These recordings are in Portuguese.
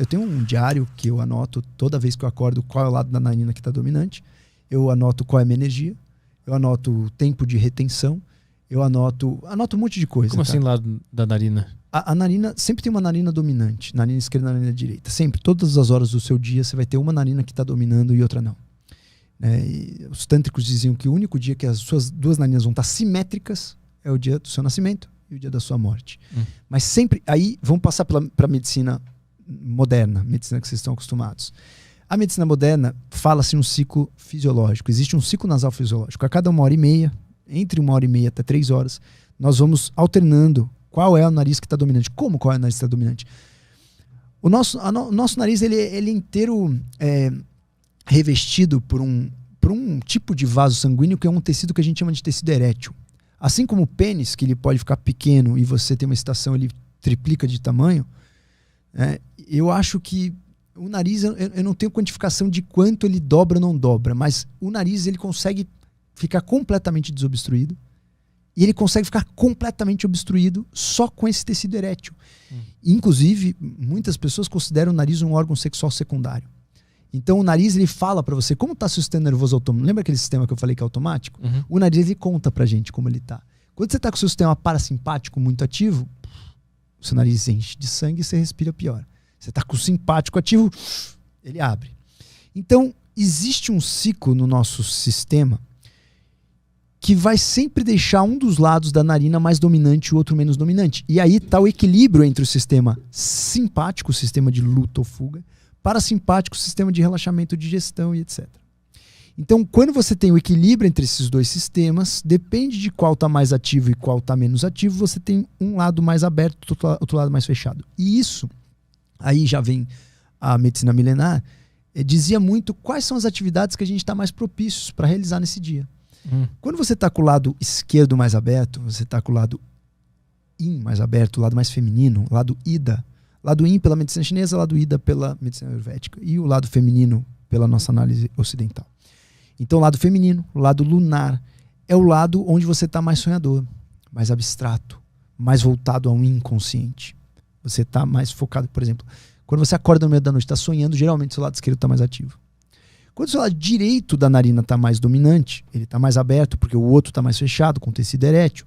tenho um diário que eu anoto toda vez que eu acordo qual é o lado da narina que está dominante. Eu anoto qual é a minha energia. Eu anoto o tempo de retenção. Eu anoto um monte de coisa. Como assim lado da narina? A narina, sempre tem uma narina dominante. Narina esquerda e narina direita. Sempre, todas as horas do seu dia, você vai ter uma narina que está dominando e outra não. E os tântricos diziam que o único dia que as suas duas narinas vão estar simétricas é o dia do seu nascimento e o dia da sua morte. Mas sempre, aí vamos passar para a medicina moderna, medicina que vocês estão acostumados. A medicina moderna fala-se um ciclo fisiológico. Existe um ciclo nasal fisiológico. A cada 1h30, entre 1h30 até 3 horas, nós vamos alternando qual é o nariz que está dominante. Como qual é o nariz que está dominante? O nosso nariz ele é inteiro revestido por um tipo de vaso sanguíneo que é um tecido que a gente chama de tecido erétil. Assim como o pênis, que ele pode ficar pequeno e você tem uma excitação, ele triplica de tamanho, eu acho que o nariz, eu não tenho quantificação de quanto ele dobra ou não dobra, mas o nariz ele consegue ficar completamente desobstruído e ele consegue ficar completamente obstruído só com esse tecido erétil. Inclusive, muitas pessoas consideram o nariz um órgão sexual secundário. Então o nariz ele fala para você como está seu sistema nervoso autônomo. Lembra aquele sistema que eu falei que é automático? O nariz ele conta pra gente como ele tá. Quando você tá com o seu sistema parasimpático muito ativo, o seu nariz enche de sangue e você respira pior. Você tá com o simpático ativo, ele abre. Então existe um ciclo no nosso sistema que vai sempre deixar um dos lados da narina mais dominante e o outro menos dominante. E aí tá o equilíbrio entre o sistema simpático, o sistema de luta ou fuga, parasimpático, sistema de relaxamento, digestão e etc. Então, quando você tem o equilíbrio entre esses dois sistemas, depende de qual está mais ativo e qual está menos ativo, você tem um lado mais aberto, outro lado mais fechado. E isso, aí já vem a medicina milenar, dizia muito quais são as atividades que a gente está mais propícios para realizar nesse dia. Quando você está com o lado esquerdo mais aberto, você está com o lado yin mais aberto, o lado mais feminino, o lado ida. Lado yin pela medicina chinesa, lado ida pela medicina ayurvédica. E o lado feminino pela nossa análise ocidental. Então o lado feminino, o lado lunar, é o lado onde você está mais sonhador, mais abstrato, mais voltado ao inconsciente. Você está mais focado, por exemplo, quando você acorda no meio da noite, está sonhando, geralmente seu lado esquerdo está mais ativo. Quando o seu lado direito da narina está mais dominante, ele está mais aberto, porque o outro está mais fechado, com tecido erétil,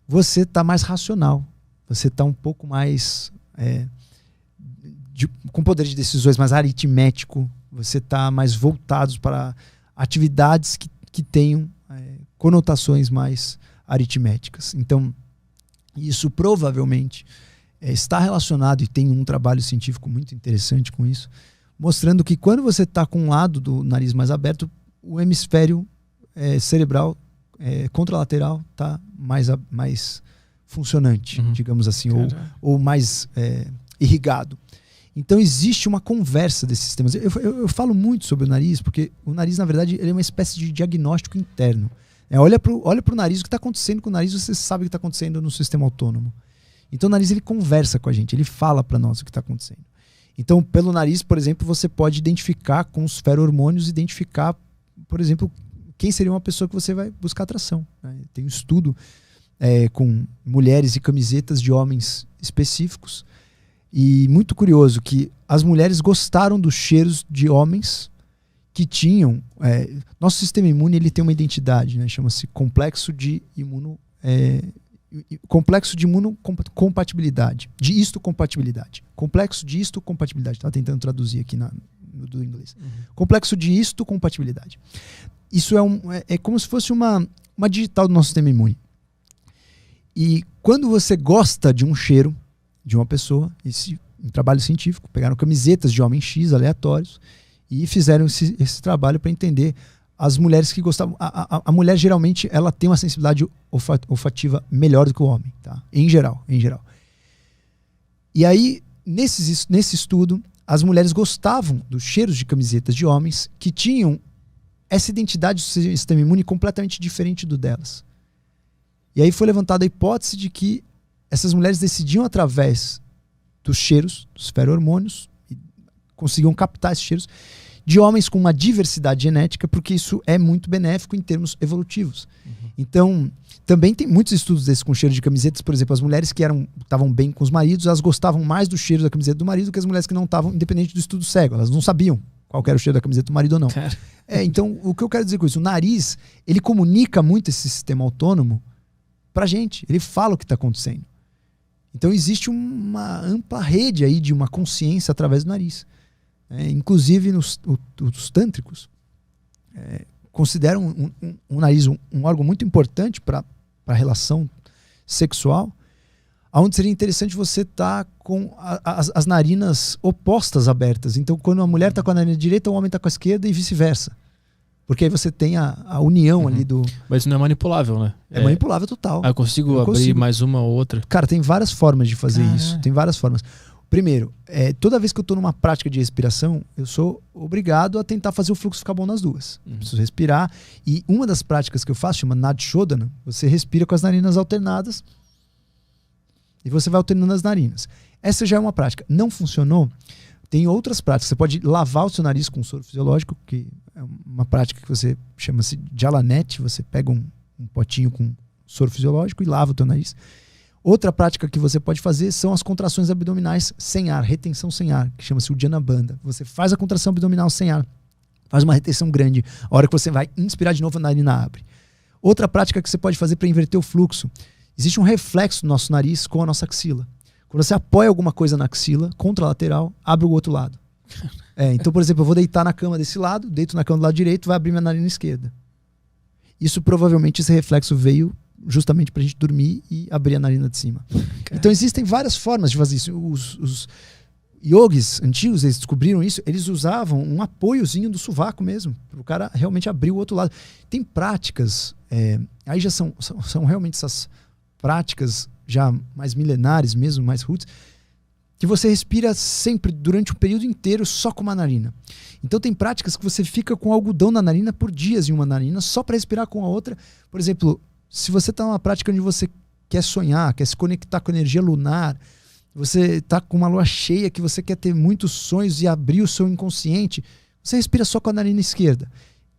você está mais racional. Você está um pouco mais... com poder de decisões mais aritmético, você está mais voltado para atividades que tenham conotações mais aritméticas. Então, isso provavelmente está relacionado, e tem um trabalho científico muito interessante com isso, mostrando que quando você está com um lado do nariz mais aberto, o hemisfério cerebral contralateral está mais funcionante, digamos assim, ou mais irrigado. Então existe uma conversa desses sistemas. Eu falo muito sobre o nariz, porque o nariz, na verdade, ele é uma espécie de diagnóstico interno. Olha pro nariz, o que está acontecendo com o nariz, você sabe o que está acontecendo no sistema autônomo. Então o nariz ele conversa com a gente, ele fala para nós o que está acontecendo. Então, pelo nariz, por exemplo, você pode identificar com os ferormônios, identificar, por exemplo, quem seria uma pessoa que você vai buscar atração. Tem um estudo com mulheres e camisetas de homens específicos. E muito curioso que as mulheres gostaram dos cheiros de homens que tinham... nosso sistema imune ele tem uma identidade, né? Chama-se complexo de imunocompatibilidade, de histocompatibilidade. Complexo de histocompatibilidade. Estava tentando traduzir aqui do inglês. Complexo de histocompatibilidade. Isso é como se fosse uma digital do nosso sistema imune. E quando você gosta de um cheiro de uma pessoa, em trabalho científico, pegaram camisetas de homens X aleatórios e fizeram esse trabalho para entender as mulheres que gostavam. A mulher geralmente ela tem uma sensibilidade olfativa melhor do que o homem, tá? Em geral. E aí, nesse estudo, as mulheres gostavam dos cheiros de camisetas de homens que tinham essa identidade do sistema imune completamente diferente do delas. E aí foi levantada a hipótese de que essas mulheres decidiam através dos cheiros, dos ferormônios, e conseguiam captar esses cheiros, de homens com uma diversidade genética, porque isso é muito benéfico em termos evolutivos. Então, também tem muitos estudos desses com cheiro de camisetas. Por exemplo, as mulheres que estavam bem com os maridos, elas gostavam mais do cheiro da camiseta do marido do que as mulheres que não estavam, independente do estudo cego. Elas não sabiam qual era o cheiro da camiseta do marido ou não. Então, o que eu quero dizer com isso? O nariz, ele comunica muito esse sistema autônomo pra gente. Ele fala o que está acontecendo. Então, existe uma ampla rede aí de uma consciência através do nariz. Inclusive, os tântricos consideram um nariz um órgão muito importante para a relação sexual, onde seria interessante você estar com as narinas opostas abertas. Então, quando a mulher está com a narina direita, o homem está com a esquerda e vice-versa. Porque aí você tem a união ali do... Mas isso não é manipulável, né? É manipulável total. Eu consigo abrir mais uma ou outra? Cara, tem várias formas de fazer isso. Tem várias formas. Primeiro, toda vez que eu estou numa prática de respiração, eu sou obrigado a tentar fazer o fluxo ficar bom nas duas. Preciso respirar. E uma das práticas que eu faço, chama Nadshodhana, você respira com as narinas alternadas e você vai alternando as narinas. Essa já é uma prática. Não funcionou? Tem outras práticas. Você pode lavar o seu nariz com soro fisiológico, que é uma prática que você chama-se Jalanet. Você pega um potinho com soro fisiológico e lava o teu nariz. Outra prática que você pode fazer são as contrações abdominais sem ar, retenção sem ar, que chama-se Uddiyana Bandha. Você faz a contração abdominal sem ar, faz uma retenção grande. A hora que você vai inspirar de novo, a narina abre. Outra prática que você pode fazer para inverter o fluxo. Existe um reflexo do nosso nariz com a nossa axila. Quando você apoia alguma coisa na axila, contralateral, abre o outro lado. Então, por exemplo, eu vou deitar na cama desse lado, deito na cama do lado direito, vai abrir minha narina esquerda. Isso provavelmente, esse reflexo veio justamente pra gente dormir e abrir a narina de cima. Então existem várias formas de fazer isso. Os yogis antigos, eles descobriram isso, eles usavam um apoiozinho do sovaco mesmo, para o cara realmente abrir o outro lado. Tem práticas, aí já são realmente essas práticas já mais milenares mesmo, mais roots, que você respira sempre, durante um período inteiro, só com uma narina. Então tem práticas que você fica com algodão na narina por dias em uma narina, só para respirar com a outra. Por exemplo, se você está numa prática onde você quer sonhar, quer se conectar com a energia lunar, você está com uma lua cheia que você quer ter muitos sonhos e abrir o seu inconsciente, você respira só com a narina esquerda.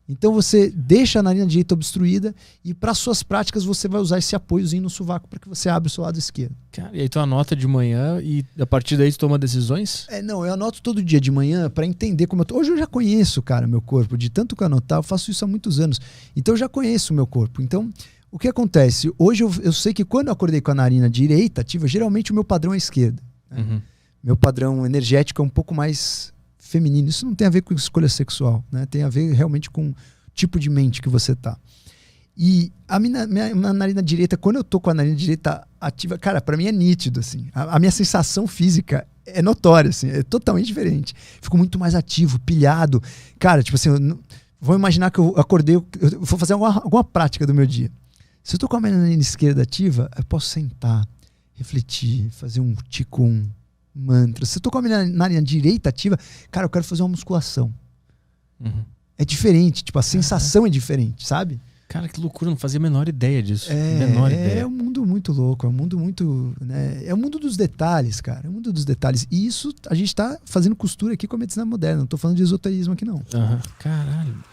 Então você deixa a narina direita obstruída e para suas práticas você vai usar esse apoiozinho no sovaco para que você abra o seu lado esquerdo. Cara, e aí tu anota de manhã e a partir daí tu toma decisões? Não, eu anoto todo dia de manhã para entender como eu tô. Hoje eu já conheço, cara, meu corpo. De tanto que eu anotar, eu faço isso há muitos anos. Então eu já conheço o meu corpo. Então, o que acontece? Hoje eu sei que quando eu acordei com a narina direita ativa, geralmente o meu padrão é esquerda. Né? Meu padrão energético é um pouco mais feminino. Isso não tem a ver com escolha sexual, né? Tem a ver realmente com o tipo de mente que você tá. E a minha narina direita, quando eu tô com a narina direita ativa, cara, pra mim é nítido, assim. A minha sensação física é notória, assim, é totalmente diferente. Fico muito mais ativo, pilhado. Cara, tipo assim, vou imaginar que eu acordei, eu vou fazer alguma prática do meu dia. Se eu tô com a minha narina esquerda ativa, eu posso sentar, refletir, fazer um Qigong, mantra. Se eu tô com a minha narina direita ativa, cara, eu quero fazer uma musculação. É diferente, tipo, a sensação é diferente, sabe? Cara, que loucura, não fazia a menor ideia disso. Menor ideia. É um mundo muito louco, é um mundo muito, né? É o mundo dos detalhes, cara, é o mundo dos detalhes. E isso, a gente tá fazendo costura aqui com a medicina moderna, não tô falando de esoterismo aqui não. Caralho.